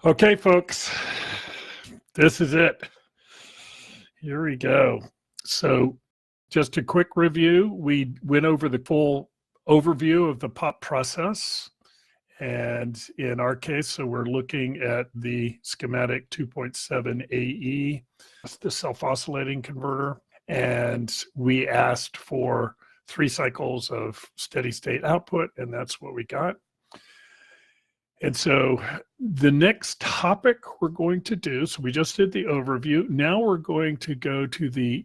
Okay, folks, this is it. Here we go. So just a quick review. We went over the full overview of the POP process. And in our case, so we're looking at the schematic 2.7 AE, the self-oscillating converter. And we asked for 3 cycles of steady state output, and that's what we got. And so the next topic we're going to do, so we just did the overview. Now we're going to go to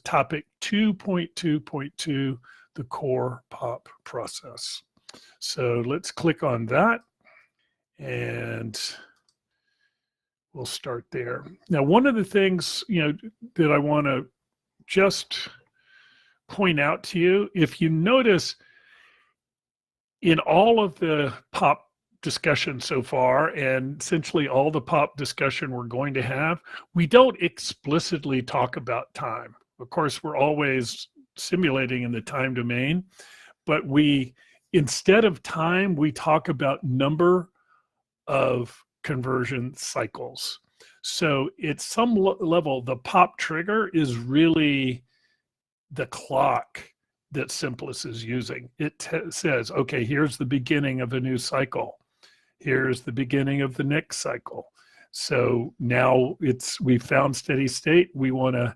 topic 2.2.2, the core POP process. So let's click on that and we'll start there. Now, one of the things, that I want to just point out to you, if you notice in all of the POP discussion so far, and essentially all the POP discussion we're going to have, we don't explicitly talk about time. Of course, we're always simulating in the time domain, but instead of time, we talk about number of conversion cycles. So at some level, the POP trigger is really the clock that SIMPLIS is using. It says, okay, here's the beginning of a new cycle. Here's the beginning of the next cycle. So now we found steady state. We want to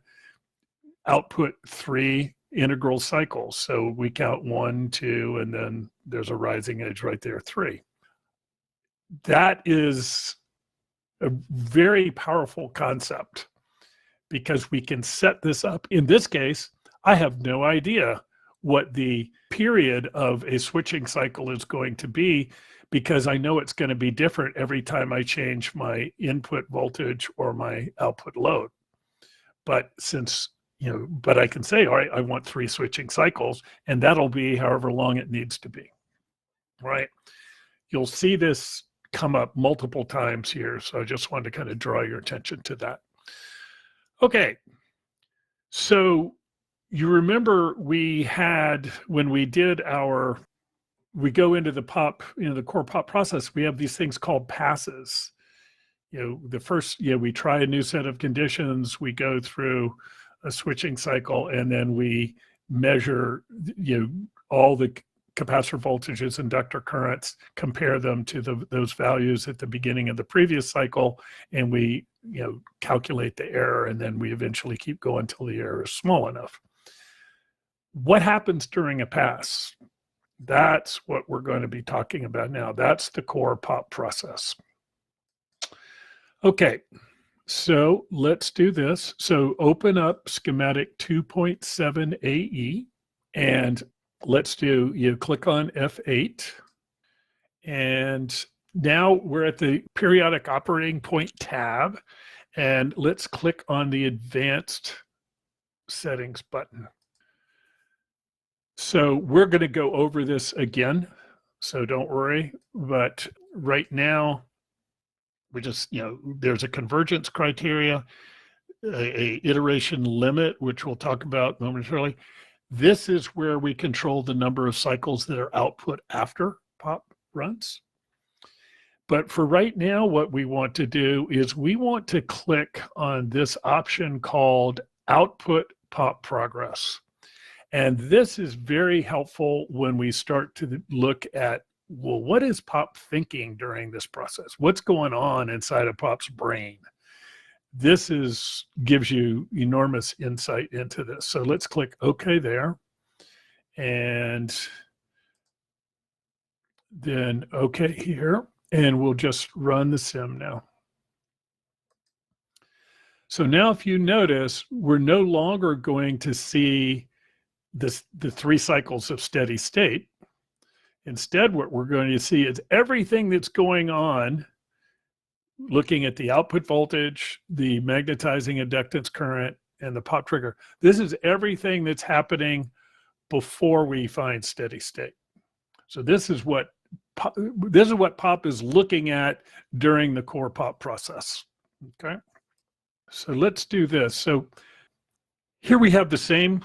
output 3 integral cycles. So we count 1, 2, and then there's a rising edge right there, 3. That is a very powerful concept because we can set this up. In this case, I have no idea what the period of a switching cycle is going to be, because I know it's going to be different every time I change my input voltage or my output load. But but I can say, all right, I want 3 switching cycles, and that'll be however long it needs to be, right? You'll see this come up multiple times here, so I just wanted to kind of draw your attention to that. Okay, so you remember when we go into the POP, the core POP process, we have these things called passes. The first, we try a new set of conditions, we go through a switching cycle, and then we measure, all the capacitor voltages, inductor currents, compare them to those values at the beginning of the previous cycle, and we, calculate the error, and then we eventually keep going until the error is small enough. What happens during a pass? That's what we're going to be talking about now. That's the core POP process. Okay, so let's do this. So open up schematic 2.7 AE, and let's click on F8. And now we're at the periodic operating point tab, and let's click on the advanced settings button. So we're going to go over this again, so don't worry. But right now, we just, there's a convergence criteria, a iteration limit, which we'll talk about momentarily. This is where we control the number of cycles that are output after POP runs. But for right now, what we want to do is we want to click on this option called Output POP Progress. And this is very helpful when we start to look at, well, what is POP thinking during this process? What's going on inside of POP's brain? This gives you enormous insight into this. So let's click OK there. And then OK here. And we'll just run the sim now. So now if you notice, we're no longer going to see the 3 cycles of steady state. Instead, what we're going to see is everything that's going on, looking at the output voltage, the magnetizing inductance current, and the POP trigger. This is everything that's happening before we find steady state. So this is what POP is looking at during the core POP process. Okay, so let's do this. So here we have the same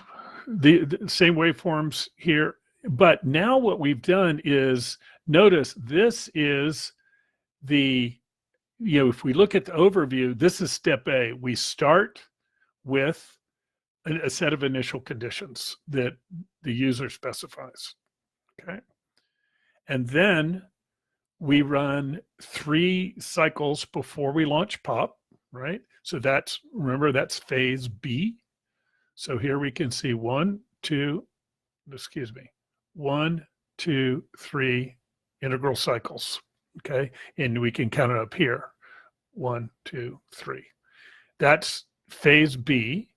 waveforms here, but now what we've done is, notice this is the if we look at the overview, this is step A. We start with a set of initial conditions that the user specifies, okay? And then we run 3 cycles before we launch POP, right? So remember, that's phase B. So here we can see 1, 2, 3 integral cycles, okay? And we can count it up here. 1, 2, 3. That's phase B.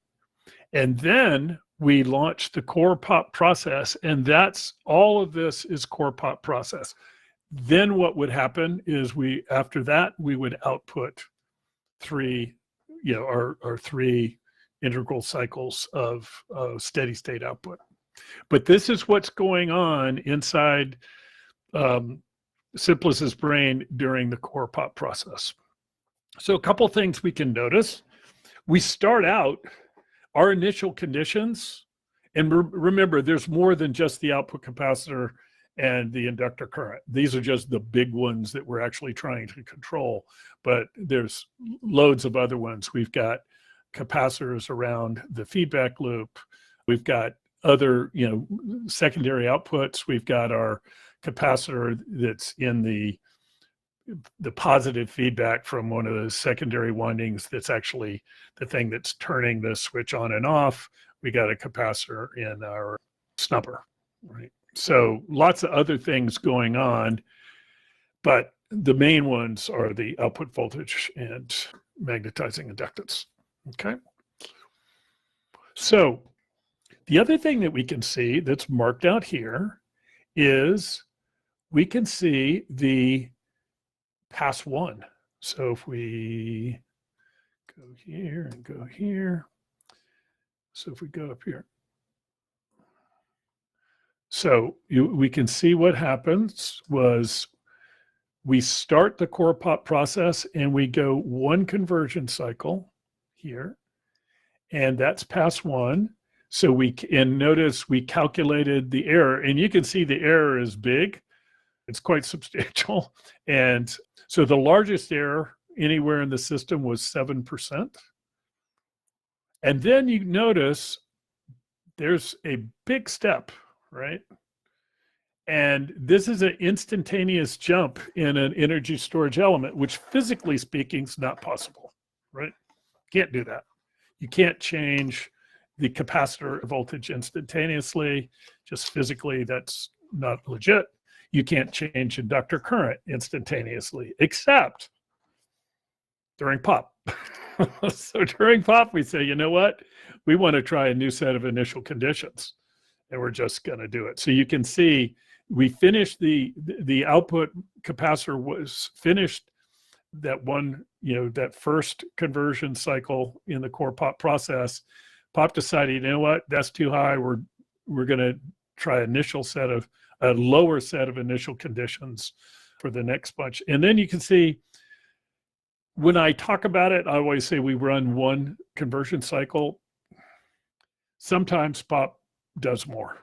And then we launch the core POP process, and that's all of this is core POP process. Then what would happen is after that, we would output 3, our 3 integral cycles of steady state output. But this is what's going on inside Simplis's brain during the core POP process. So a couple things we can notice. We start out our initial conditions, and remember, there's more than just the output capacitor and the inductor current. These are just the big ones that we're actually trying to control, but there's loads of other ones. We've got capacitors around the feedback loop. We've got other, secondary outputs. We've got our capacitor that's in the positive feedback from one of the secondary windings that's actually the thing that's turning the switch on and off. We got a capacitor in our snubber, right? So lots of other things going on, but the main ones are the output voltage and magnetizing inductance, okay? So the other thing that we can see that's marked out here is we can see the pass 1. So if we go here and go here, so if we go up here, so we can see what happens was we start the core POP process and we go 1 conversion cycle here, and that's pass 1. So and notice we calculated the error, and you can see the error is big. It's quite substantial. And so the largest error anywhere in the system was 7%. And then you notice there's a big step, right? And this is an instantaneous jump in an energy storage element, which physically speaking is not possible, right? Can't do that. You can't change the capacitor voltage instantaneously. Just physically, that's not legit. You can't change inductor current instantaneously, except during POP. So during POP, we say, you know what? We want to try a new set of initial conditions, and we're just going to do it. So you can see we finished the output capacitor was finished that one, that first conversion cycle in the core POP process. POP decided, you know what? That's too high. We're going to try a lower set of initial conditions for the next bunch. And then you can see when I talk about it, I always say we run 1 conversion cycle. Sometimes POP does more.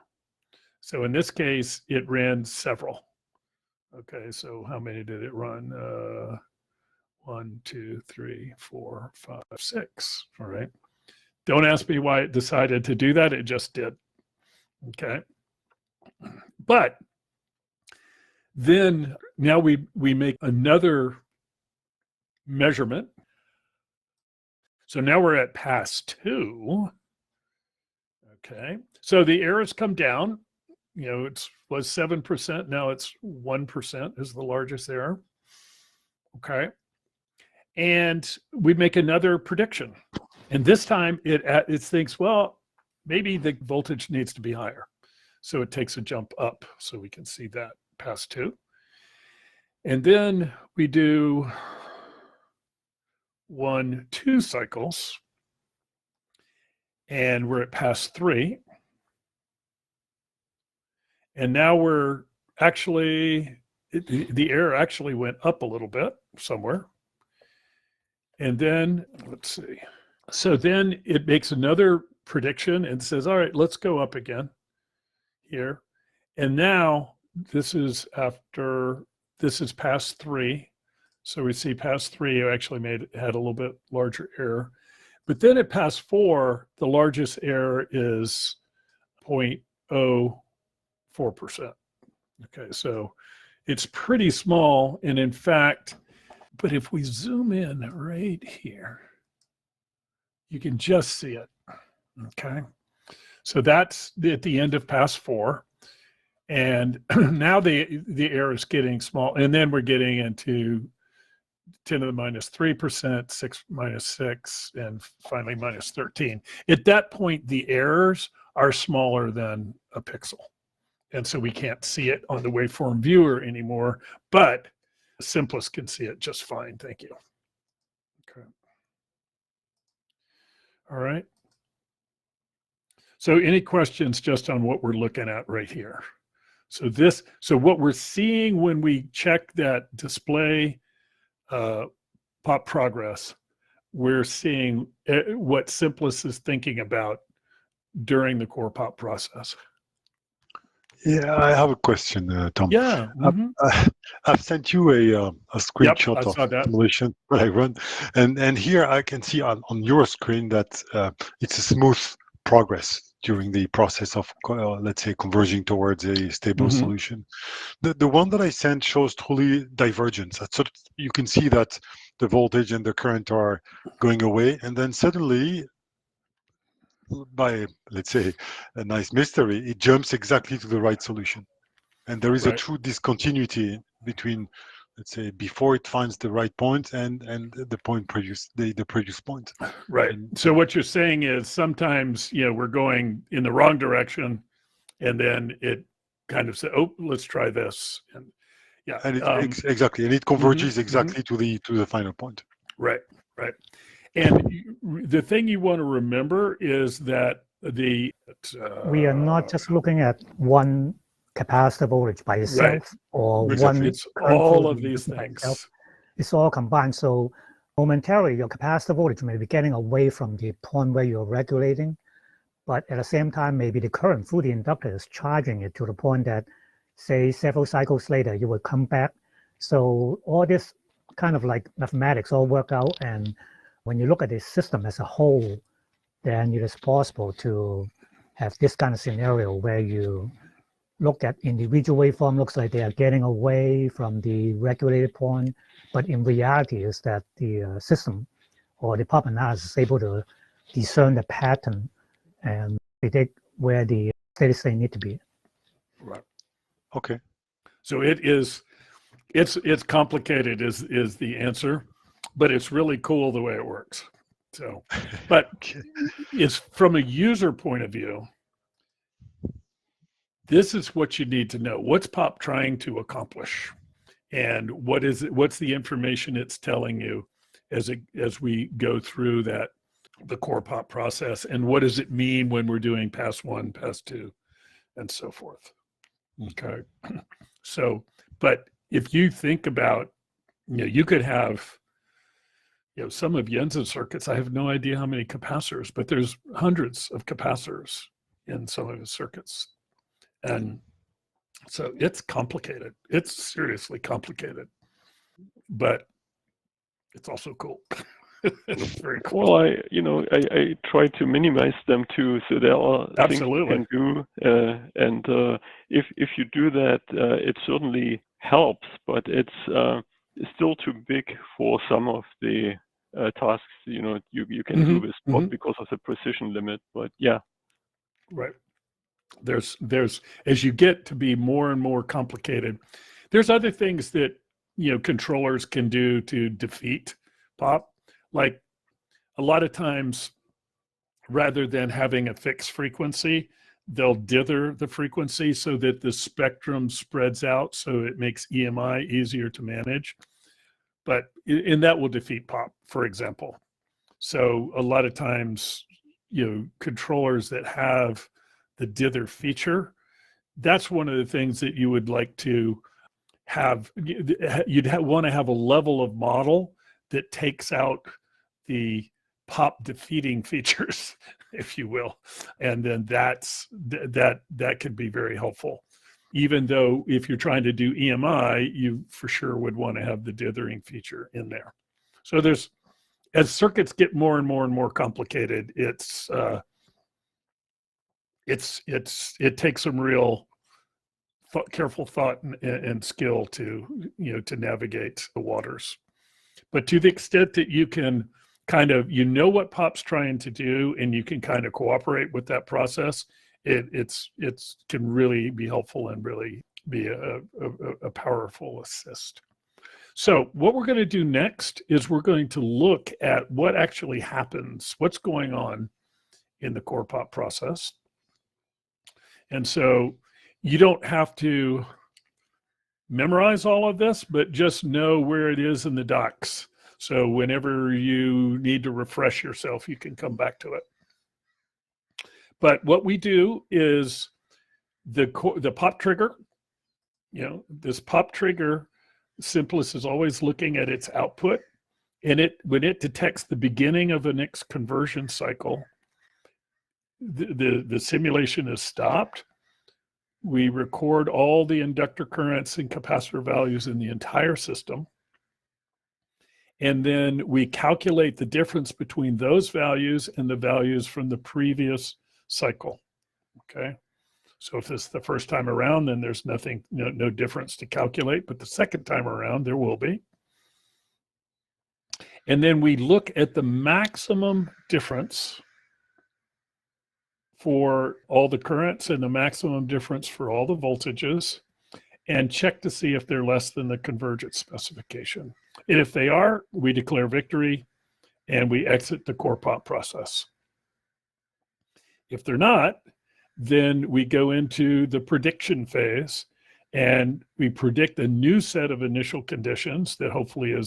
So in this case, it ran several. Okay, so how many did it run? 1, 2, 3, 4, 5, 6. All right. Don't ask me why it decided to do that. It just did. Okay. But then now we make another measurement. So now we're at pass 2. Okay. So the errors come down. It was 7%. Now it's 1% is the largest error. Okay. And we make another prediction. And this time it thinks, well, maybe the voltage needs to be higher. So it takes a jump up. So we can see that pass 2. And then we do 1, 2 cycles. And we're at pass 3. And now we're actually, the error actually went up a little bit somewhere. And then, let's see. So then it makes another prediction and says, all right, let's go up again here. And now this is past 3. So we see pass 3 actually had a little bit larger error. But then at pass 4, the largest error is 0.04%. Okay, so it's pretty small. And in fact, but if we zoom in right here, you can just see it. Okay, so that's at the end of pass 4. And now the error is getting small. And then we're getting into 10 to the minus 3%, 6 minus 6, and finally minus 13. At that point, the errors are smaller than a pixel. And so we can't see it on the waveform viewer anymore, but SIMPLIS can see it just fine. Thank you. Okay. All right. So any questions just on what we're looking at right here? So what we're seeing when we check that display pop progress, we're seeing what SIMPLIS is thinking about during the core pop process. Yeah, I have a question, Tom. Yeah. I've sent you a screenshot of the simulation that I run, and here I can see on your screen that it's a smooth progress during the process of, let's say, converging towards a stable solution. The one that I sent shows totally divergence. So you can see that the voltage and the current are going away, and then suddenly, by, let's say, a nice mystery, it jumps exactly to the right solution. And there is a true discontinuity between, let's say, before it finds the right point and the point the previous point. Right. So what you're saying is sometimes, we're going in the wrong direction, and then it kind of says, "Oh, let's try this." And yeah, and exactly, and it converges exactly to the final point. Right. Right. And the thing you want to remember is that we are not just looking at one capacitor voltage by itself or it's all of these things. It's all combined. So momentarily, your capacitor voltage may be getting away from the point where you're regulating, but at the same time, maybe the current through the inductor is charging it to the point that, say, several cycles later, you will come back. So all this kind of like mathematics all work out, and when you look at the system as a whole, then it is possible to have this kind of scenario where you look at individual waveform, looks like they are getting away from the regulated point, but in reality is that the system or the pop analysis is able to discern the pattern and predict where the steady state need to be. Right. Okay. So it's complicated is the answer, but it's really cool the way it works. So, but it's from a user point of view, this is what you need to know. What's POP trying to accomplish? And what's the information it's telling you as we go through the core POP process? And what does it mean when we're doing pass 1, pass 2, and so forth? Okay. So, but if you think about, you could have, some of Jensen's circuits, I have no idea how many capacitors, but there's hundreds of capacitors in some of his circuits. And so it's complicated. It's seriously complicated, but it's also cool. It's very cool. Well, I try to minimize them too, so there are things you can do. And if you do that, it certainly helps, but it's still too big for some of the tasks you can do with POP because of the precision limit. But yeah, right. There's as you get to be more and more complicated, there's other things that controllers can do to defeat POP. Like a lot of times, rather than having a fixed frequency, they'll dither the frequency so that the spectrum spreads out, so it makes EMI easier to manage. And that will defeat POP, for example. So a lot of times, controllers that have the dither feature, that's one of the things that you would like to have. You'd want to have a level of model that takes out the POP defeating features, if you will, and then that could be very helpful. even though if you're trying to do EMI, you for sure would want to have the dithering feature in there. So as circuits get more and more and more complicated, it takes some real careful thought and skill to navigate the waters. But to the extent that you can kind of, what POP's trying to do, and you can kind of cooperate with that process, it can really be helpful and really be a powerful assist. So what we're going to do next is we're going to look at what actually happens, what's going on in the core POP process. And so you don't have to memorize all of this, but just know where it is in the docs. So whenever you need to refresh yourself, you can come back to it. But what we do is the pop trigger, this pop trigger, SIMPLIS is always looking at its output, and when it detects the beginning of the next conversion cycle, the simulation is stopped. We record all the inductor currents and capacitor values in the entire system. And then we calculate the difference between those values and the values from the previous cycle. Okay. So if this is the first time around, then there's nothing, no difference to calculate, but the second time around, there will be. And then we look at the maximum difference for all the currents and the maximum difference for all the voltages, and check to see if they're less than the convergence specification. And if they are, we declare victory and we exit the core POP process. If they're not, then we go into the prediction phase and we predict a new set of initial conditions that hopefully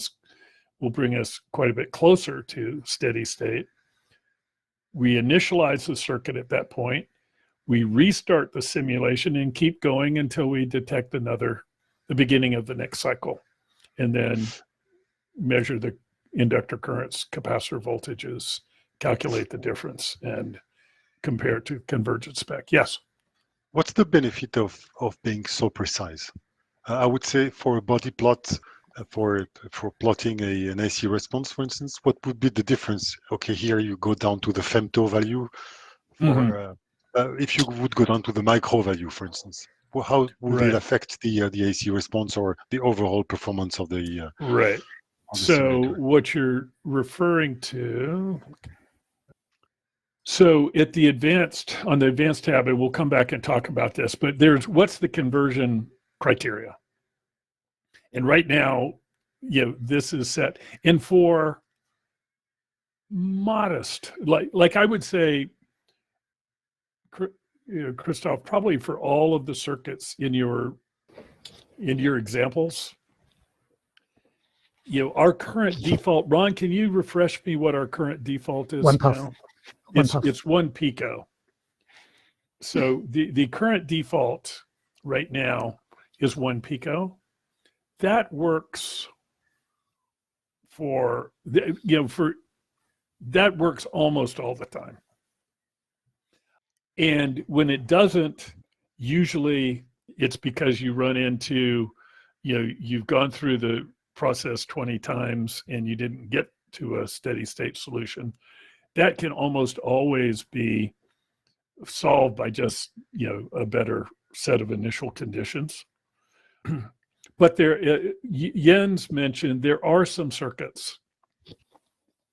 will bring us quite a bit closer to steady state. We initialize the circuit at that point. We restart the simulation and keep going until we detect the beginning of the next cycle, and then measure the inductor currents, capacitor voltages, calculate the difference, and compare it to convergence spec. Yes? What's the benefit of being so precise? I would say for a body plot, for plotting an AC response, for instance, what would be the difference? Okay, here you go down to the femto value. If you would go down to the micro value, for instance, how would it affect the AC response or the overall performance of the right? So what you're referring to. So at the on the advanced tab, and we'll come back and talk about this, but what's the conversion criteria? And right now, this is set. And for modest, like I would say, Christoph, probably for all of the circuits in your examples, our current default, Ron, can you refresh me what our current default is now? It's 1 pico. So the current default right now is 1 pico. That works that works almost all the time. And when it doesn't, usually it's because you run into, you've gone through the process 20 times and you didn't get to a steady state solution. That can almost always be solved by just, a better set of initial conditions. But Jens mentioned there are some circuits,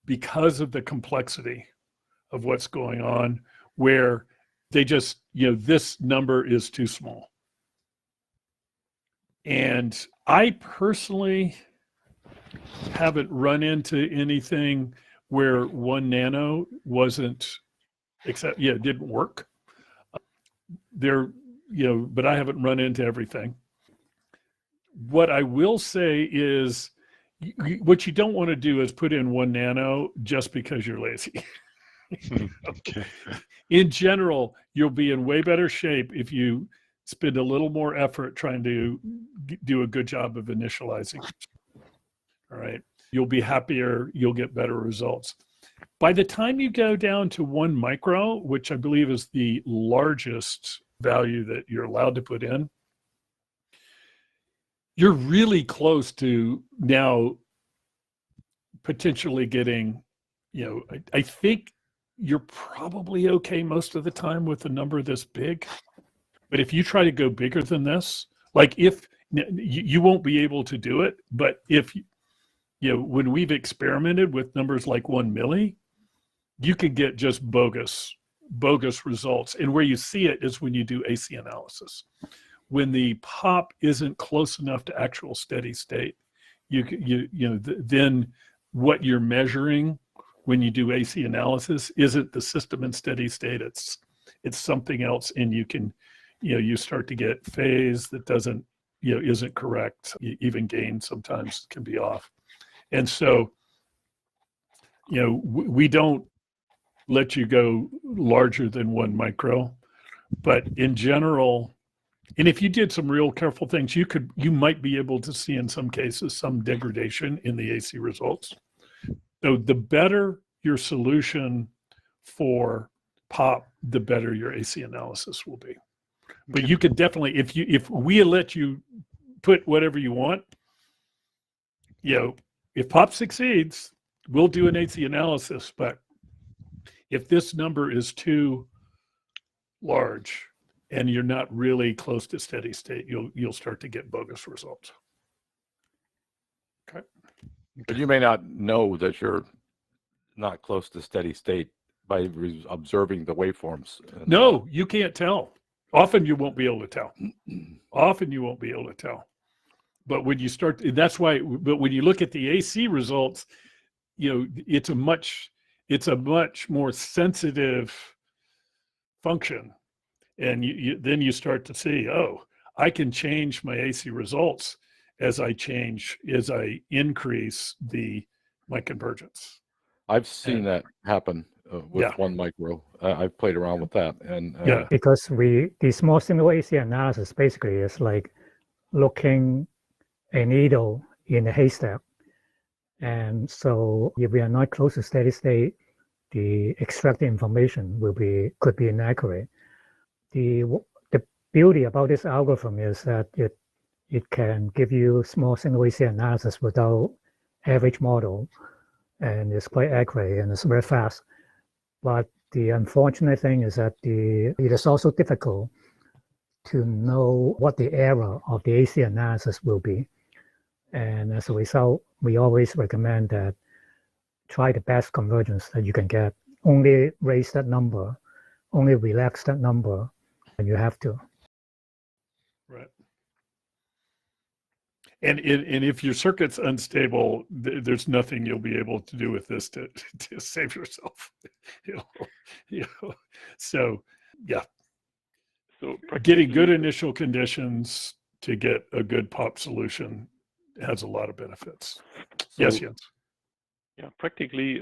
because of the complexity of what's going on, where they just, this number is too small. And I personally haven't run into anything where 1 nano wasn't, it didn't work. But I haven't run into everything. What I will say is, what you don't want to do is put in 1 nano just because you're lazy. Okay. In general, you'll be in way better shape if you spend a little more effort trying to do a good job of initializing. All right. You'll be happier. You'll get better results. By the time you go down to 1 micro, which I believe is the largest value that you're allowed to put in, you're really close to now potentially getting, I think you're probably okay most of the time with a number this big. But if you try to go bigger than this, like if you won't be able to do it, but if, when we've experimented with numbers like 1 milli, you can get just bogus results. And where you see it is when you do AC analysis. When the pop isn't close enough to actual steady state, then what you're measuring when you do AC analysis isn't the system in steady state. It's something else, and you can, you start to get phase that doesn't, isn't correct. Even gain sometimes can be off. And so, we don't let you go larger than 1 micro, but in general, and if you did some real careful things, you might be able to see in some cases some degradation in the AC results. So the better your solution for pop, the better your AC analysis will be. But you could definitely, if we let you put whatever you want, if pop succeeds, we'll do an AC analysis. But if this number is too large and you're not really close to steady state, you'll start to get bogus results. Okay. But you may not know that you're not close to steady state by observing the waveforms. No, you can't tell. Often you won't be able to tell. But when you start, that's why, but when you look at the AC results, it's a much more sensitive function. And then you start to see, oh, I can change my AC results as I increase my convergence. I've seen that happen with 1 micro. I've played around with that, and because the small signal AC analysis basically is like looking a needle in a haystack, and so if we are not close to steady state, the extracted information could be inaccurate. The beauty about this algorithm is that it can give you small signal AC analysis without average model, and it's quite accurate and it's very fast. But the unfortunate thing is that it is also difficult to know what the error of the AC analysis will be. And as a result, we always recommend that try the best convergence that you can get. Only raise that number, only relax that number when you have to. Right. And if your circuit's unstable, there's nothing you'll be able to do with this to save yourself. So yeah. So getting good initial conditions to get a good pop solution has a lot of benefits. So, yes, Jens. Yeah, practically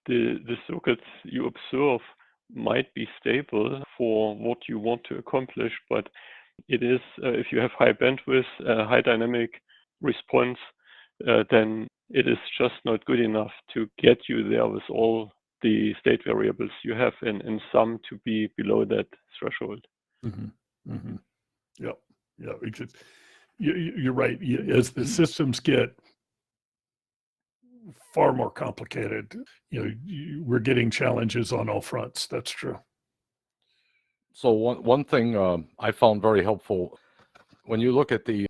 the circuits you observe might be stable for what you want to accomplish, but it is, if you have high bandwidth, high dynamic response, then it is just not good enough to get you there with all the state variables you have, and some to be below that threshold. Mm-hmm. Mm-hmm. Yeah, because you're right. As the systems get far more complicated, we're getting challenges on all fronts. That's true. So one thing I found very helpful when you look at the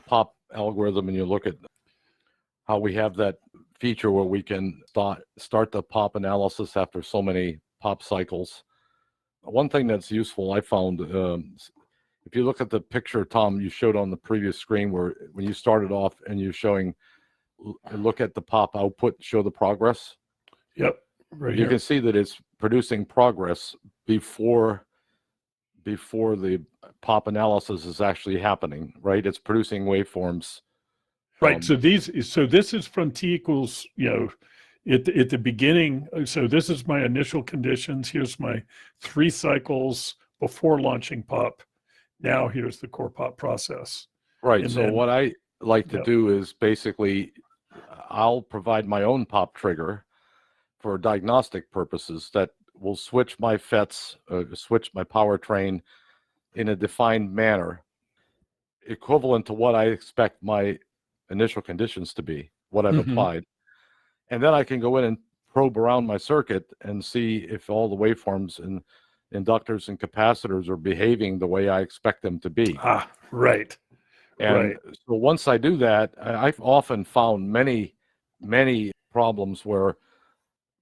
pop algorithm and you look at how we have that feature where we can start the pop analysis after so many pop cycles. One thing that's useful I found, if you look at the picture, Tom, you showed on the previous screen where when you started off and you're showing, look at the pop output, show the progress. Yep. Right. You can see that it's producing progress before the pop analysis is actually happening, right? It's producing waveforms. Right. So this is from T equals, at the beginning. So this is my initial conditions. Here's my 3 cycles before launching pop. Now here's the core pop process. Right. So what I like to do is basically I'll provide my own pop trigger for diagnostic purposes that will switch my FETs, switch my powertrain in a defined manner. equivalent to what I expect my initial conditions to be, what I've applied. And then I can go in and probe around my circuit and see if all the waveforms and inductors and capacitors are behaving the way I expect them to be. Ah, right. And so once I do that, I've often found many problems where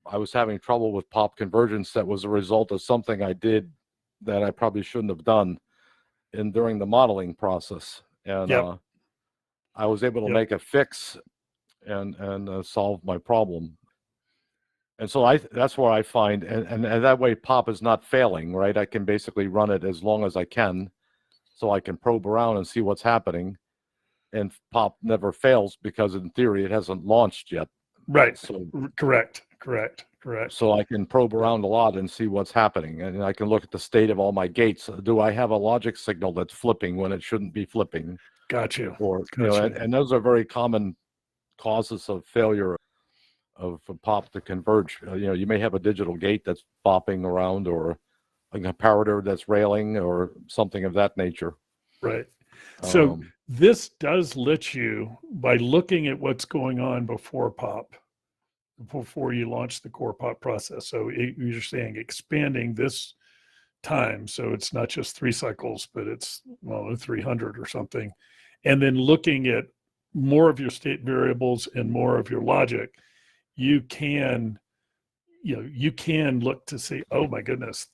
I was having trouble with pop convergence that was a result of something I did that I probably shouldn't have done during the modeling process. And I was able to make a fix and solve my problem. And so that's where I find, and that way pop is not failing, right? I can basically run it as long as I can, so I can probe around and see what's happening. And pop never fails because in theory it hasn't launched yet. Right. So correct. So I can probe around a lot and see what's happening, and I can look at the state of all my gates. Do I have a logic signal that's flipping when it shouldn't be flipping? Got you. Or and those are very common causes of failure of pop to converge. You may have a digital gate that's bopping around, or a comparator that's railing, or something of that nature. Right. So this does let you, by looking at what's going on before you launch the core pop process. So you're saying expanding this time, so it's not just 3 cycles, but it's 300 or something, and then looking at more of your state variables and more of your logic, you can look to see, oh my goodness,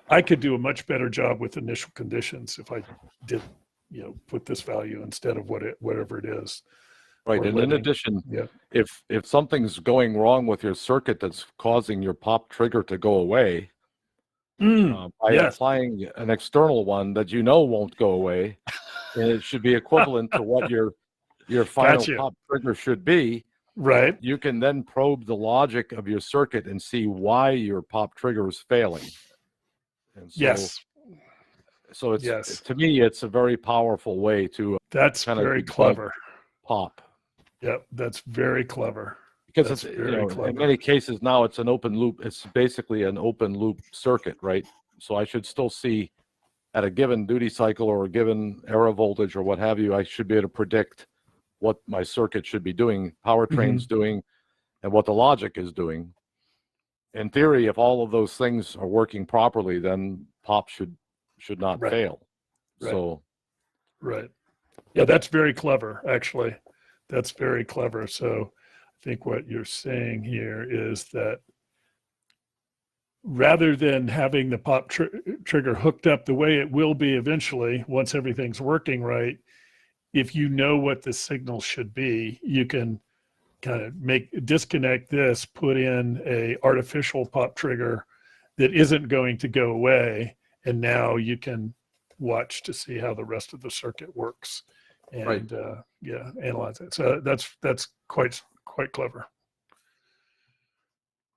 I could do a much better job with initial conditions if I did put this value instead of whatever it is. Right. And in addition, if something's going wrong with your circuit that's causing your pop trigger to go away, by applying an external one that won't go away, and it should be equivalent to what your final pop trigger should be. Right. You can then probe the logic of your circuit and see why your pop trigger is failing. And so, So it's to me, it's a very powerful way to. That's very clever. Pop. Yep, that's very clever. Because it's in many cases now it's an open loop. It's basically an open loop circuit, right? So I should still see at a given duty cycle or a given error voltage or what have you, I should be able to predict what my circuit should be doing, powertrain's doing, and what the logic is doing. In theory, if all of those things are working properly, then pop should not fail. So yeah, that's very clever, actually. That's very clever. So I think what you're saying here is that rather than having the pop trigger hooked up the way it will be eventually, once everything's working right, if you know what the signal should be, you can kind of disconnect this, put in a artificial pop trigger that isn't going to go away, and now you can watch to see how the rest of the circuit works, and analyze it. So that's quite clever.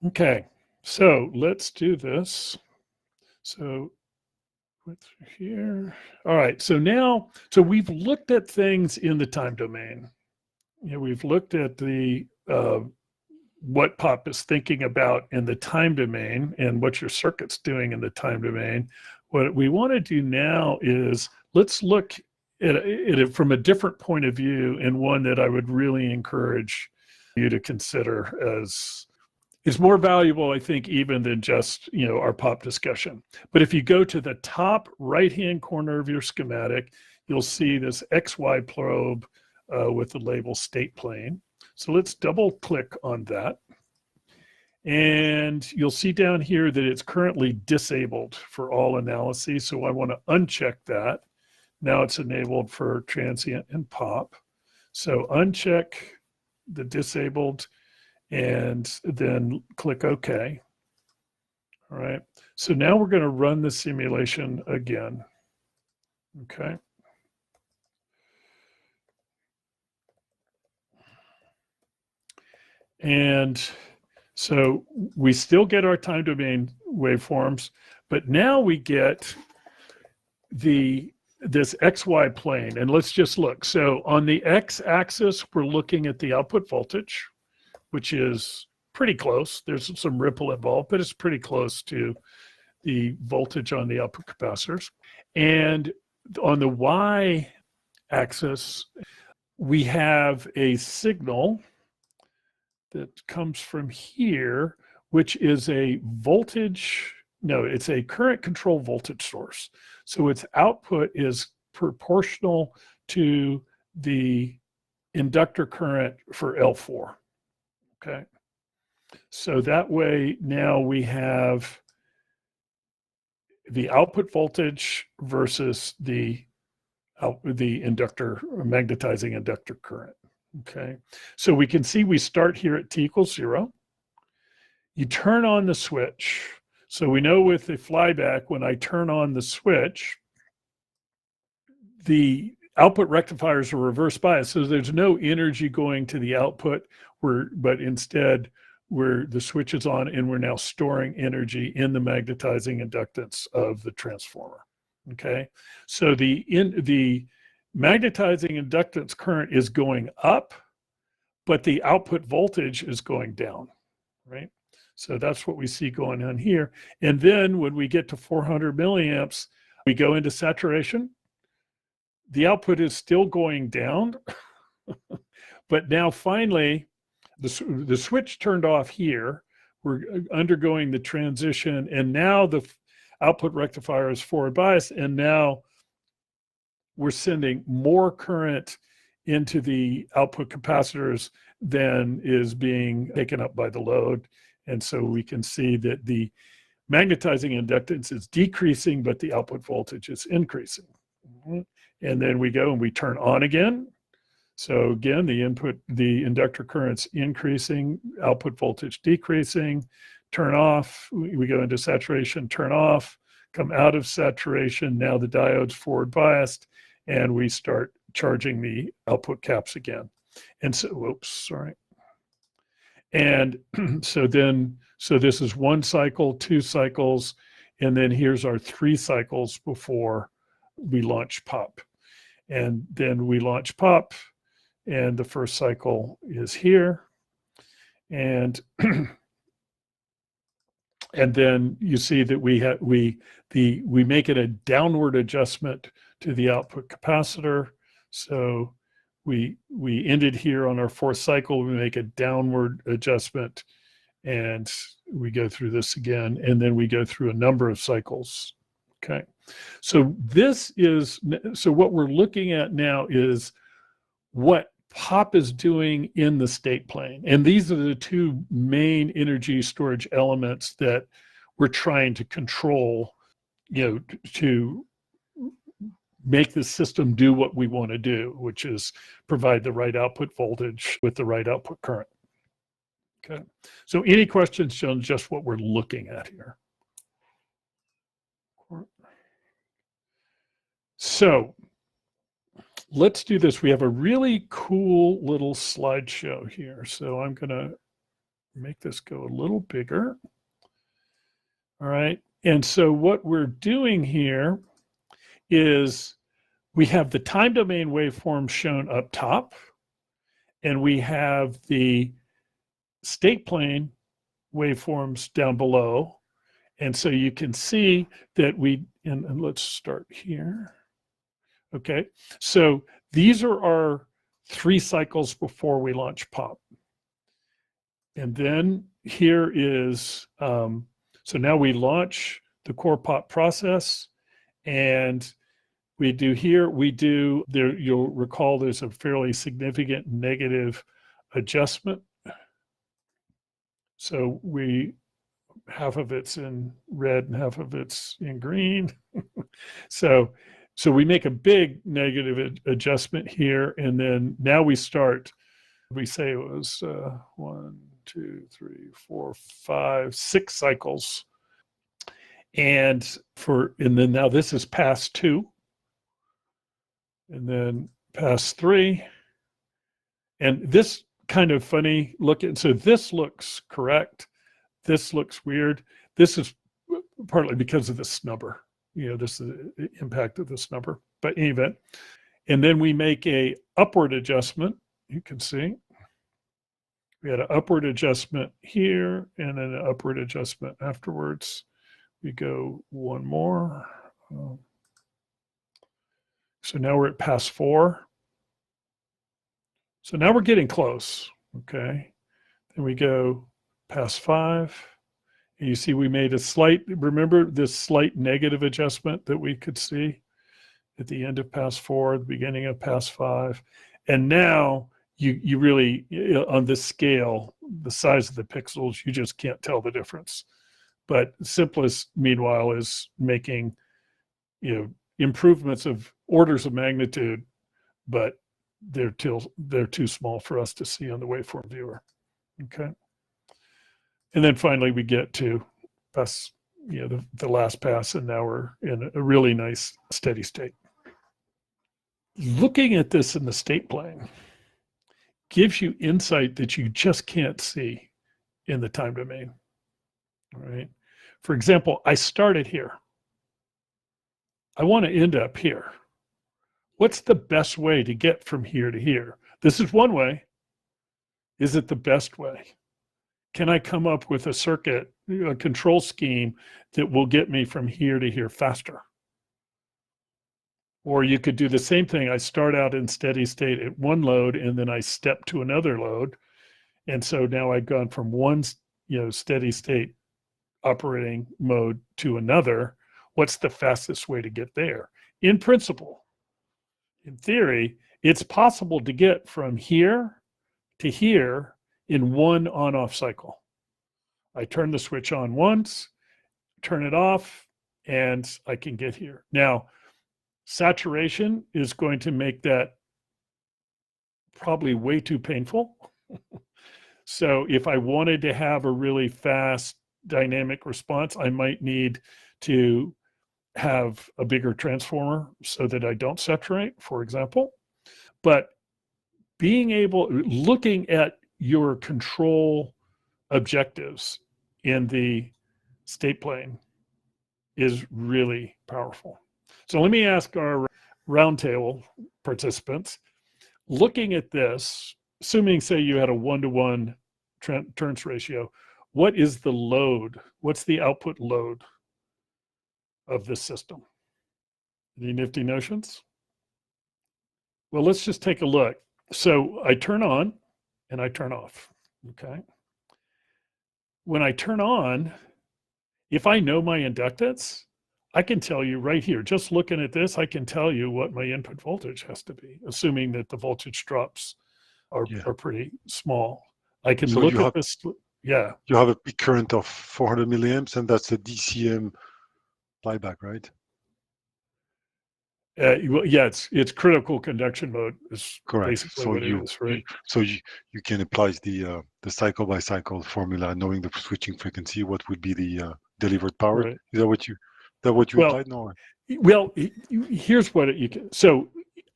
Okay, so let's do this. So through here. All right, so we've looked at things in the time domain. We've looked at the what pop is thinking about in the time domain and what your circuit's doing in the time domain. What we want to do now is let's look at it from a different point of view, and one that I would really encourage you to consider as is more valuable, I think, even than just our pop discussion. But if you go to the top right-hand corner of your schematic, you'll see this XY probe with the label state plane. So let's double click on that. And you'll see down here that it's currently disabled for all analyses. So I want to uncheck that. Now it's enabled for transient and pop. So uncheck the disabled and then click OK. All right. So now we're going to run the simulation again. Okay. And so we still get our time domain waveforms, but now we get this XY plane. And let's just look. So on the X axis, we're looking at the output voltage, which is pretty close. There's some ripple involved, but it's pretty close to the voltage on the output capacitors. And on the Y axis, we have a signal that comes from here, which is a voltage, no, it's a current control voltage source. So its output is proportional to the inductor current for L4, okay? So that way now we have the output voltage versus the inductor, magnetizing inductor current. Okay, so we can see we start here at t equals 0. You turn on the switch. So we know with the flyback, when I turn on the switch, the output rectifiers are reverse biased. So there's no energy going to the output, but instead the switch is on and we're now storing energy in the magnetizing inductance of the transformer. Okay, so the magnetizing inductance current is going up, but the output voltage is going down, right? So that's what we see going on here. And then when we get to 400 milliamps, we go into saturation. The output is still going down, but now finally, the switch turned off here. We're undergoing the transition, and now the output rectifier is forward biased, and now we're sending more current into the output capacitors than is being taken up by the load. And so we can see that the magnetizing inductance is decreasing, but the output voltage is increasing. And then we go and we turn on again. So again, the inductor current's increasing, output voltage decreasing, turn off, we go into saturation, turn off, come out of saturation. Now the diode's forward biased, and we start charging the output caps again. And so, whoops, sorry. And so this is 1 cycle, 2 cycles, and then here's our 3 cycles before we launch POP. And then we launch POP, and the first cycle is here. And and then you see that we make it a downward adjustment to the output capacitor. So we ended here on our 4th cycle. We make a downward adjustment, and we go through this again, and then we go through a number of cycles. Okay, so what we're looking at now is what POP is doing in the state plane. And these are the 2 main energy storage elements that we're trying to control, to make the system do what we want to do, which is provide the right output voltage with the right output current. Okay, so any questions on just what we're looking at here? So let's do this. We have a really cool little slideshow here. So I'm going to make this go a little bigger. All right. And so what we're doing here is we have the time domain waveform shown up top, and we have the state plane waveforms down below. And so you can see that and let's start here. Okay, so these are our 3 cycles before we launch POP. And then here is, so now we launch the core POP process, and you'll recall there's a fairly significant negative adjustment. So half of it's in red and half of it's in green. So we make a big negative adjustment here, and then now we start, we say it was 1, 2, 3, 4, 5, 6 cycles. And then now this is pass 2, and then pass 3. And this kind of funny looking, so this looks correct. This looks weird. This is partly because of the snubber. This is the impact of this number, but in any event. And then we make a upward adjustment. You can see we had an upward adjustment here and then an upward adjustment afterwards. We go one more. So now we're at pass 4. So now we're getting close, okay? Then we go pass 5. And you see we made a slight, remember this slight negative adjustment that we could see at the end of pass 4, the beginning of pass 5. And now you really, on this scale, the size of the pixels, you just can't tell the difference. But SIMPLIS, meanwhile, is making, improvements of orders of magnitude, but they're too small for us to see on the waveform viewer. Okay. And then finally we get to pass, the last pass, and now we're in a really nice steady state. Looking at this in the state plane gives you insight that you just can't see in the time domain. All right. For example, I started here. I want to end up here. What's the best way to get from here to here? This is one way. Is it the best way? Can I come up with a circuit, a control scheme that will get me from here to here faster? Or you could do the same thing. I start out in steady state at one load, and then I step to another load. And so now I've gone from one, steady state operating mode to another. What's the fastest way to get there? In principle, in theory, it's possible to get from here to here in one on-off cycle. I turn the switch on once, turn it off, and I can get here. Now, saturation is going to make that probably way too painful. So if I wanted to have a really fast dynamic response, I might need to have a bigger transformer so that I don't saturate, for example. But looking at your control objectives in the state plane is really powerful. So let me ask our roundtable participants, looking at this, assuming, say, you had a 1-to-1 turns ratio, what is the load? What's the output load of this system? Any nifty notions? Well, let's just take a look. So I turn on and I turn off, okay? When I turn on, if I know my inductance, I can tell you right here, just looking at this, I can tell you what my input voltage has to be, assuming that the voltage drops are pretty small. I can look at this. Yeah. You have a peak current of 400 milliamps, and that's a DCM flyback, right? Yeah, it's critical conduction mode is correct. Basically so what it is, right? You can apply the cycle by cycle formula, knowing the switching frequency, what would be the delivered power. Right. Is that what you applied? No. Well, here's what you can. So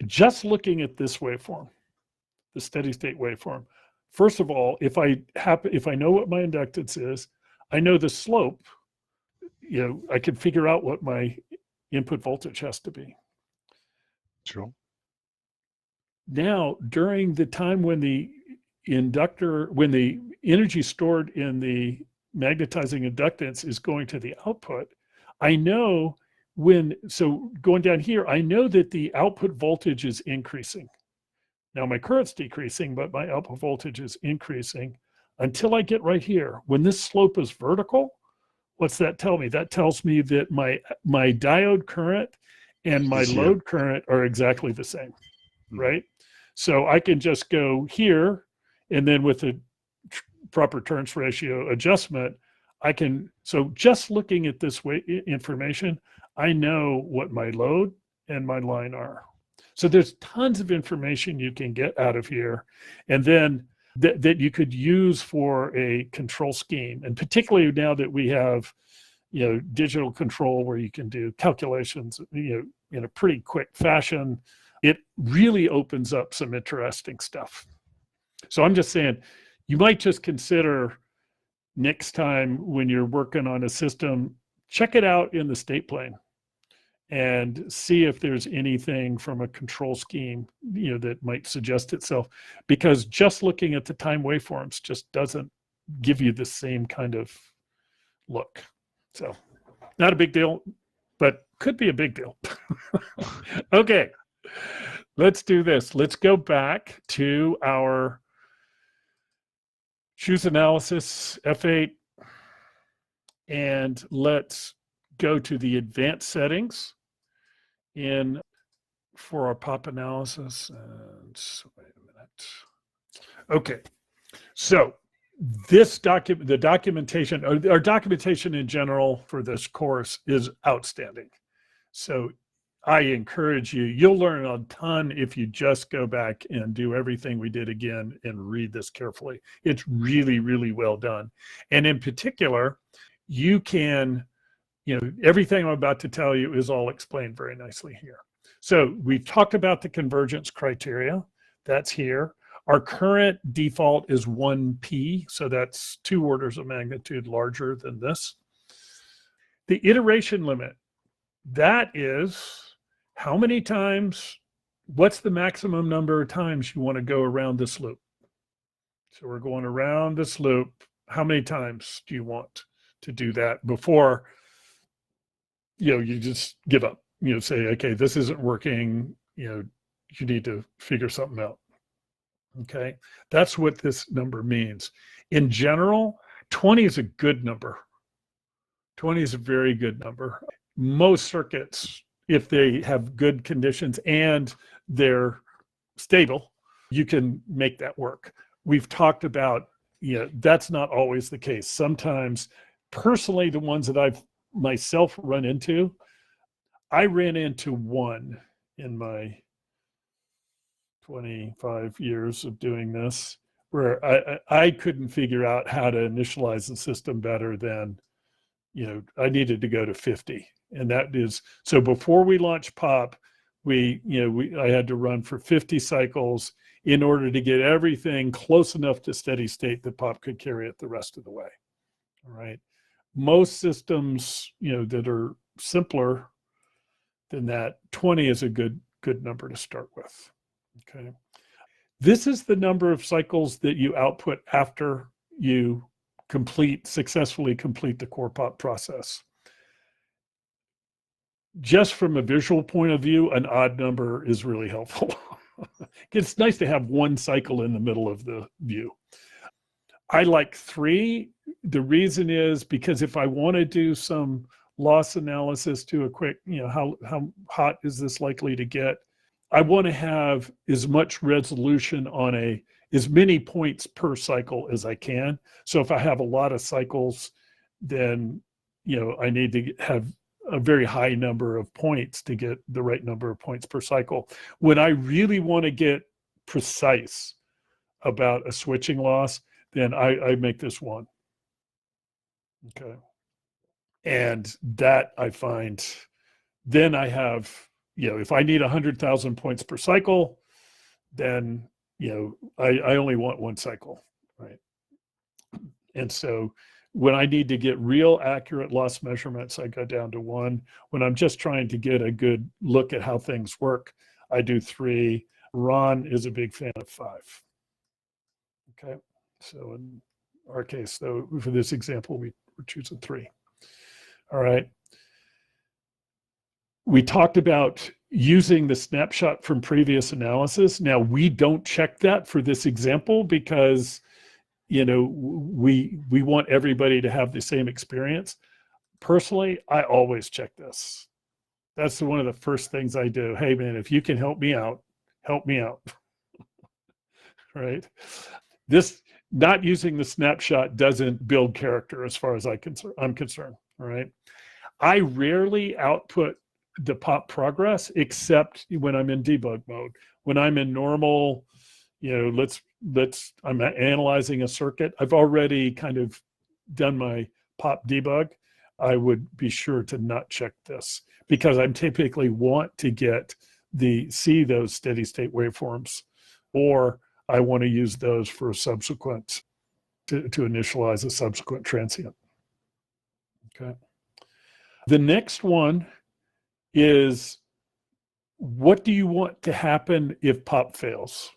just looking at this waveform, the steady state waveform. First of all, if I know what my inductance is, I know the slope. I can figure out what my input voltage has to be. Sure. Now, during the time when the energy stored in the magnetizing inductance is going to the output, I know going down here, I know that the output voltage is increasing. Now my current's decreasing, but my output voltage is increasing until I get right here. When this slope is vertical, what's that tell me? That tells me that my diode current and my load current are exactly the same, right? So I can just go here, and then with the proper turns ratio adjustment, so just looking at this information, I know what my load and my line are. So there's tons of information you can get out of here, and then that you could use for a control scheme. And particularly now that we have, digital control where you can do calculations, in a pretty quick fashion, it really opens up some interesting stuff. So I'm just saying, you might just consider next time when you're working on a system, check it out in the state plane and see if there's anything from a control scheme, that might suggest itself, because just looking at the time waveforms just doesn't give you the same kind of look. So not a big deal, but could be a big deal. Okay. Let's do this. Let's go back to our choose analysis F8, and let's go to the advanced settings for our pop analysis. And wait a minute. Okay, so this the documentation, our documentation in general for this course is outstanding. So I encourage you, you'll learn a ton if you just go back and do everything we did again and read this carefully. It's really, really well done. And in particular, you can, everything I'm about to tell you is all explained very nicely here. So we've talked about the convergence criteria. That's here. Our current default is 1p, so that's 2 orders of magnitude larger than this. The iteration limit, that is how many times, what's the maximum number of times you want to go around this loop? So we're going around this loop. How many times do you want to do that before, you just give up? Say, okay, this isn't working. You need to figure something out. Okay, that's what this number means. In general, 20 is a good number. 20 is a very good number. Most circuits, if they have good conditions and they're stable, you can make that work. We've talked about, that's not always the case. Sometimes, personally, the ones that I've myself run into, I ran into one in my 25 years of doing this, where I couldn't figure out how to initialize the system better than, I needed to go to 50. And that is, so before we launched POP, I had to run for 50 cycles in order to get everything close enough to steady state that POP could carry it the rest of the way. All right. Most systems, that are simpler than that, 20 is a good number to start with. Okay. This is the number of cycles that you output after you successfully complete the core POP process. Just from a visual point of view, an odd number is really helpful. It's nice to have one cycle in the middle of the view. I like 3. The reason is because if I want to do some loss analysis to a quick, how hot is this likely to get? I want to have as much resolution on as many points per cycle as I can. So if I have a lot of cycles, then, I need to have a very high number of points to get the right number of points per cycle. When I really want to get precise about a switching loss, then I make this 1. Okay. And that I find, then I have, if I need 100,000 points per cycle, then, I only want 1 cycle, right? And so when I need to get real accurate loss measurements, I go down to 1. When I'm just trying to get a good look at how things work, I do 3. Ron is a big fan of 5. Okay, so in our case, though, for this example, we're choosing 3. All right. We talked about using the snapshot from previous analysis. Now, we don't check that for this example because we want everybody to have the same experience. Personally, I always check this. That's one of the first things I do. Hey, man, if you can help me out, help me out. Right? This, not using the snapshot doesn't build character as far as I'm concerned. All right? I rarely output the POP progress except when I'm in debug mode. When I'm in normal, I'm analyzing a circuit. I've already kind of done my POP debug. I would be sure to not check this because I typically want to see those steady state waveforms, or I want to use those for a subsequent, to initialize a subsequent transient. Okay. The next one is, what do you want to happen if POP fails?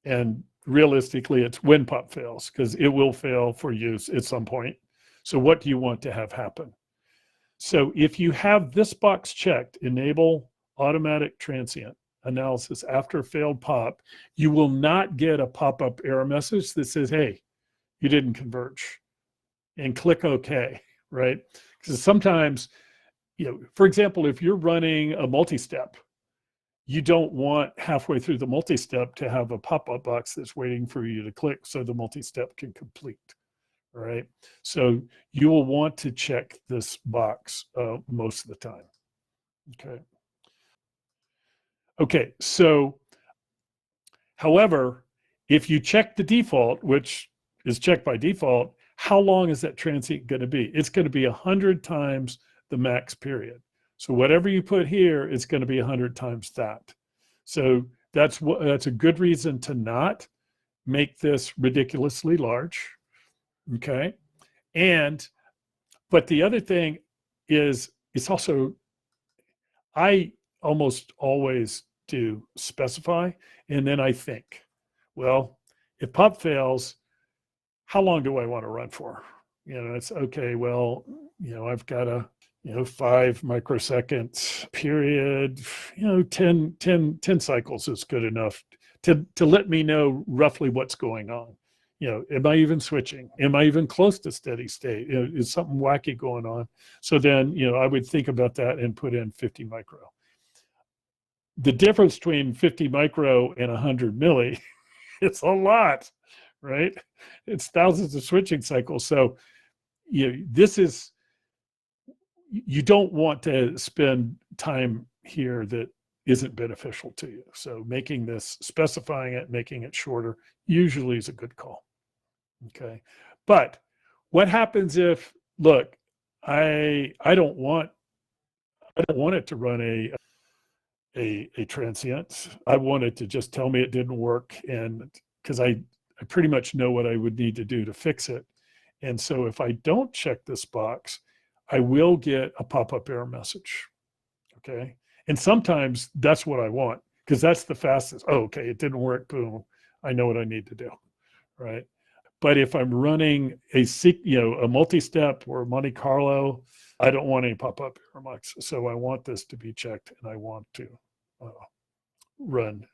And realistically, it's when POP fails, because it will fail for use at some point. So what do you want to have happen? So if you have this box checked, enable automatic transient analysis after a failed pop, you will not get a pop-up error message that says, hey, you didn't converge, and click OK, right? Because sometimes, for example, if you're running a multi-step, you don't want halfway through the multi-step to have a pop-up box that's waiting for you to click so the multi-step can complete, all right? So you will want to check this box most of the time, okay? Okay, so, however, if you check the default, which is checked by default, how long is that transient going to be? It's going to be 100 times the max period. So whatever you put here is going to be 100 times that. So that's a good reason to not make this ridiculously large, okay? But the other thing is, it's also, I almost always do specify, and then I think, well, if pop fails, how long do I want to run for? It's okay, well, I've got a 5 microsecond period, 10 cycles is good enough to let me know roughly what's going on. Am I even switching? Am I even close to steady state? Is something wacky going on? So then, I would think about that and put in 50 micro. The difference between 50 micro and 100 milli, it's a lot, right? It's thousands of switching cycles. So, this is, you don't want to spend time here that isn't beneficial to you. So specifying it, making it shorter, usually is a good call. Okay. But what happens if, look, I don't want it to run a transient. I want it to just tell me it didn't work, and because I pretty much know what I would need to do to fix it. And so if I don't check this box, I will get a pop-up error message, okay? And sometimes that's what I want, because that's the fastest. Oh, okay, it didn't work, boom. I know what I need to do, right? But if I'm running a multi-step or Monte Carlo, I don't want any pop-up error messages. So I want this to be checked, and I want to run,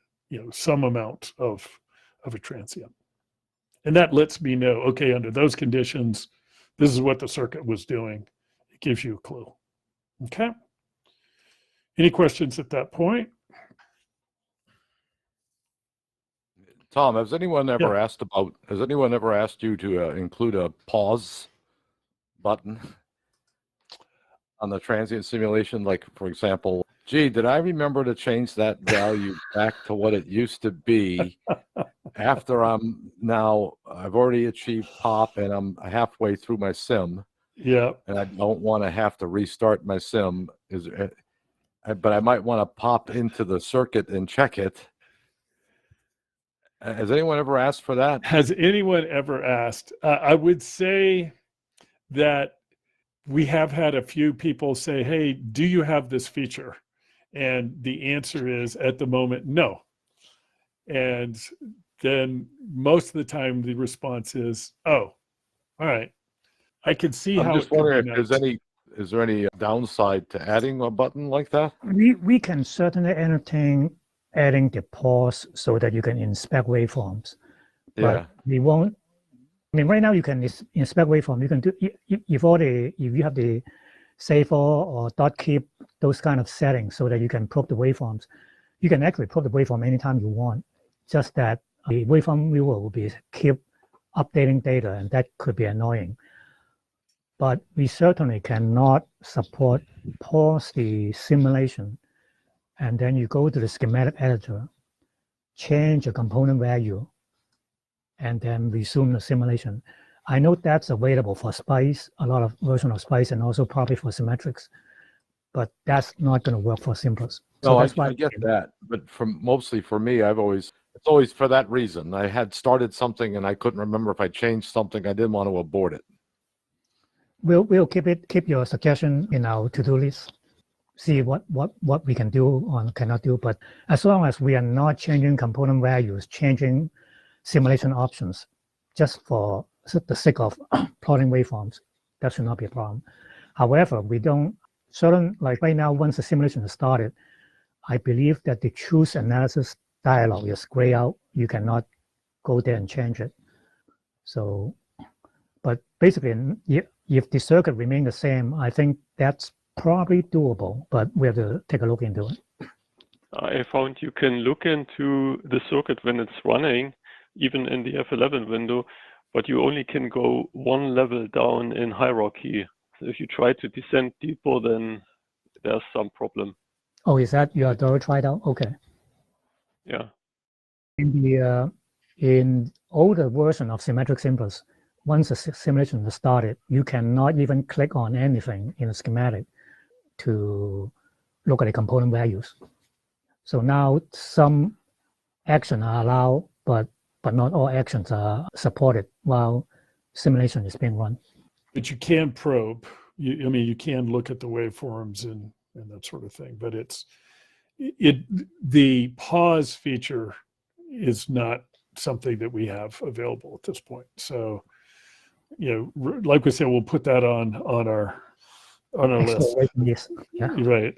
some amount of a transient. And that lets me know, okay, under those conditions, this is what the circuit was doing. It gives you a clue. Okay. Any questions at that point? Tom, has anyone ever asked you to include a pause button on the transient simulation? Like, for example, gee, did I remember to change that value back to what it used to be after I've already achieved pop and I'm halfway through my sim? Yeah. And I don't want to have to restart my sim. But I might want to pop into the circuit and check it. Has anyone ever asked for that? Has anyone ever asked? I would say that we have had a few people say, hey, do you have this feature? And the answer is, at the moment, no. And then most of the time, the response is, oh, all right. I can see how. I'm just wondering if is there any downside to adding a button like that? We can certainly entertain adding the pause so that you can inspect waveforms. But we won't. I mean, right now you can inspect waveform. You can do if you have the save all or dot keep, those kind of settings, so that you can probe the waveforms. You can actually probe the waveform anytime you want. Just that the waveform viewer will be keep updating data, and that could be annoying. But we certainly cannot support pause the simulation, and then you go to the schematic editor, change the component value, and then resume the simulation. I know that's available for SPICE, a lot of version of SPICE, and also probably for symmetrics, but that's not going to work for SIMPLIS. So I get that, but mostly for me, it's always for that reason. I had started something and I couldn't remember if I changed something. I didn't want to abort it. We'll keep your suggestion in our to-do list. See what we can do or cannot do. But as long as we are not changing component values, changing simulation options, just for the sake of plotting waveforms, that should not be a problem. However, we don't like right now, once the simulation is started, I believe that the choose analysis dialog is grayed out. You cannot go there and change it. So, but basically, if the circuit remains the same, I think that's probably doable, but we have to take a look into it. I found you can look into the circuit when it's running, even in the F11 window, but you only can go one level down in hierarchy. So if you try to descend deeper, then there's some problem. Oh, is that you already tried out? Okay. Yeah. In older version of symmetric SIMPLIS, once the simulation is started, you cannot even click on anything in the schematic to look at the component values. So now some actions are allowed, but not all actions are supported while simulation is being run. But you can probe. I mean, you can look at the waveforms and that sort of thing. But the pause feature is not something that we have available at this point. So, like we said, we'll put that on our list. Yes. Yeah. Right.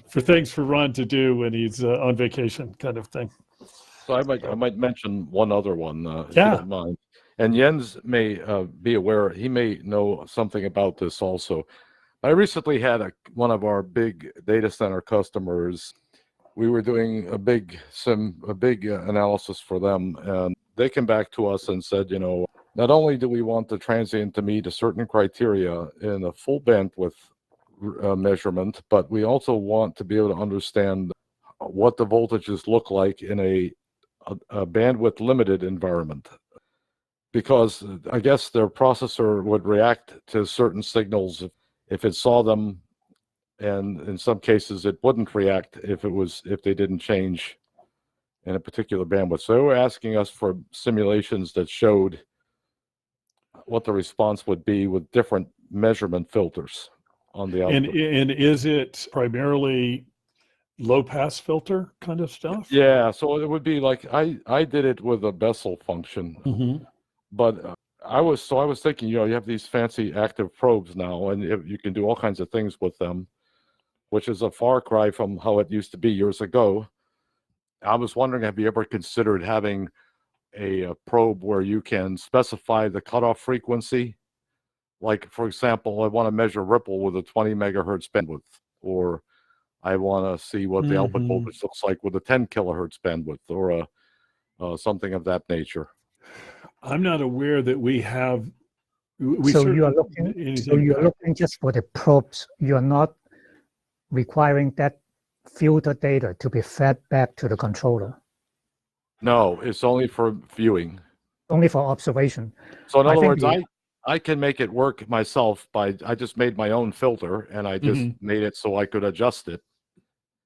For things for Ron to do when he's on vacation, kind of thing. So I might mention one other one, if Yeah. you don't mind. And Jens may be aware, he may know something about this also. I recently had one of our big data center customers. We were doing a big analysis for them, and they came back to us and said, not only do we want the transient to meet a certain criteria in a full bandwidth measurement, but we also want to be able to understand what the voltages look like in a bandwidth limited environment, because I guess their processor would react to certain signals if it saw them, and in some cases it wouldn't react if they didn't change in a particular bandwidth. So they were asking us for simulations that showed what the response would be with different measurement filters on the output. And is it primarily low pass filter kind of stuff? Yeah, so it would be like I did it with a Bessel function, Mm-hmm. but I was thinking, you have these fancy active probes now, and you can do all kinds of things with them, which is a far cry from how it used to be years ago. I was wondering, have you ever considered having a probe where you can specify the cutoff frequency? Like, for example, I want to measure ripple with a 20 megahertz bandwidth, or I want to see what the output voltage looks like with a 10 kilohertz bandwidth, or something of that nature. I'm not aware that we have. So you are looking just for the probes. You are not requiring that filter data to be fed back to the controller. No, it's only for viewing. Only for observation. So in other words, I can make it work myself I just made my own filter, and I just made it so I could adjust it.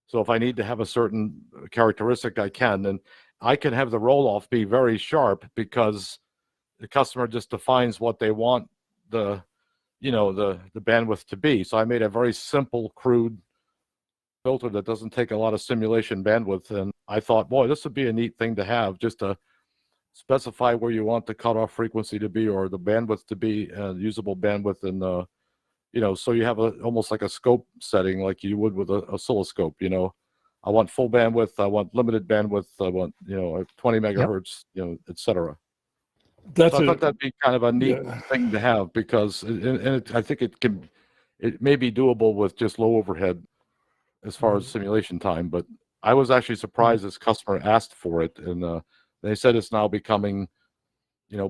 So if I need to have a certain characteristic, I can, and I can have the roll-off be very sharp because the customer just defines what they want the bandwidth to be. So I made a very simple, crude filter that doesn't take a lot of simulation bandwidth, and I thought, boy, this would be a neat thing to have, just to specify where you want the cutoff frequency to be, or the bandwidth to be, usable bandwidth, and so you have almost like a scope setting, like you would with an oscilloscope. I want full bandwidth, I want limited bandwidth, I want 20 megahertz, etc. So I thought that'd be kind of a neat thing to have, because I think it may be doable with just low overhead as far as simulation time. But I was actually surprised this customer asked for it, and they said it's now becoming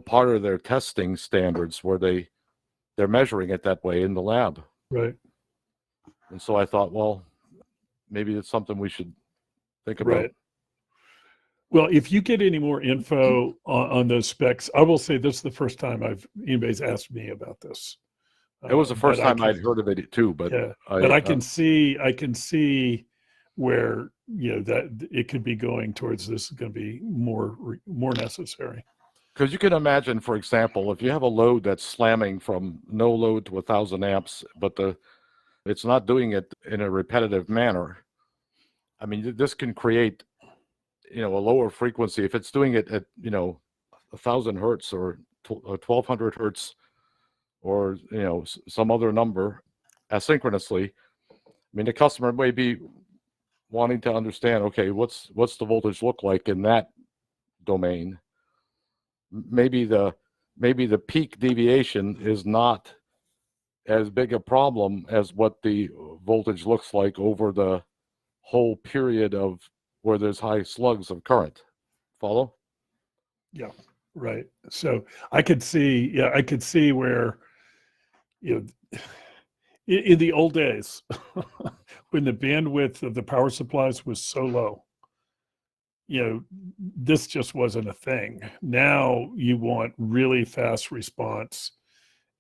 part of their testing standards, where they're measuring it that way in the lab. Right. And so I thought, well, maybe it's something we should think about. Right. Well, if you get any more info on those specs, I will say this is the first time anybody's asked me about this. It was the first time I'd heard of it too, but I can see where that it could be going towards this is going to be more necessary. Because you can imagine, for example, if you have a load that's slamming from no load to 1,000 amps, but it's not doing it in a repetitive manner. I mean, this can create a lower frequency. If it's doing it at 1,000 hertz or 1,200 hertz, or some other number asynchronously, I mean, the customer may be wanting to understand, okay, what's the voltage look like in that domain? Maybe the peak deviation is not as big a problem as what the voltage looks like over the whole period of where there's high slugs of current. Follow? Yeah, right. So I could see where, in the old days, when the bandwidth of the power supplies was so low, this just wasn't a thing. Now you want really fast response,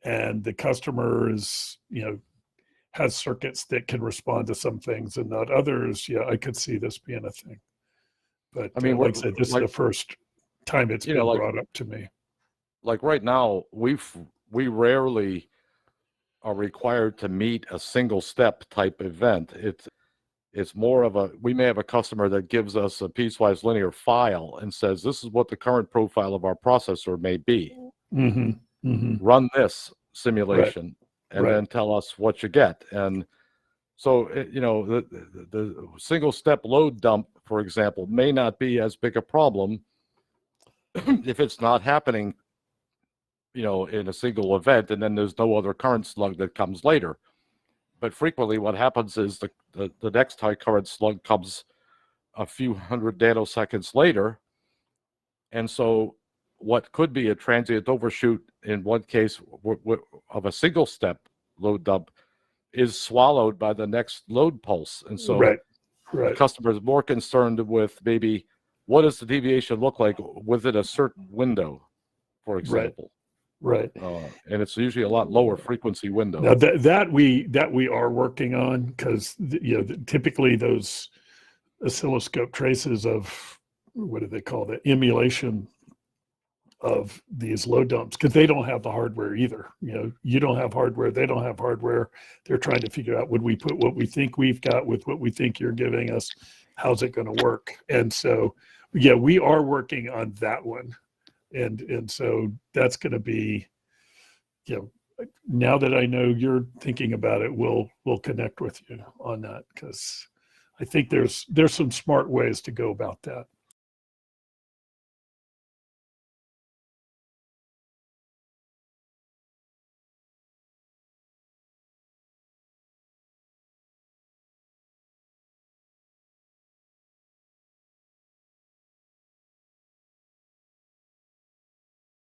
and the customer is, has circuits that can respond to some things and not others. Yeah, I could see this being a thing. But I mean, like I said, this is the first time it's been brought up to me. Like right now, we rarely are required to meet a single step type event. It's more of we may have a customer that gives us a piecewise linear file and says, this is what the current profile of our processor may be. Mm-hmm. Mm-hmm. Run this simulation and then tell us what you get. And so, the single step load dump, for example, may not be as big a problem if it's not happening, in a single event, and then there's no other current slug that comes later. But frequently what happens is the next high current slug comes a few hundred nanoseconds later. And so what could be a transient overshoot in one case of a single step load dump is swallowed by the next load pulse. And so the customer is more concerned with maybe what does the deviation look like within a certain window, for example. Right. And it's usually a lot lower frequency window. Now that we are working on, because typically those oscilloscope traces of, what do they call that, emulation of these load dumps, because they don't have the hardware either. You don't have hardware, they don't have hardware. They're trying to figure out, would we put what we think we've got with what we think you're giving us? How's it going to work? And so, yeah, we are working on that one. And so that's going to be, now that I know you're thinking about it, we'll connect with you on that, because I think there's some smart ways to go about that.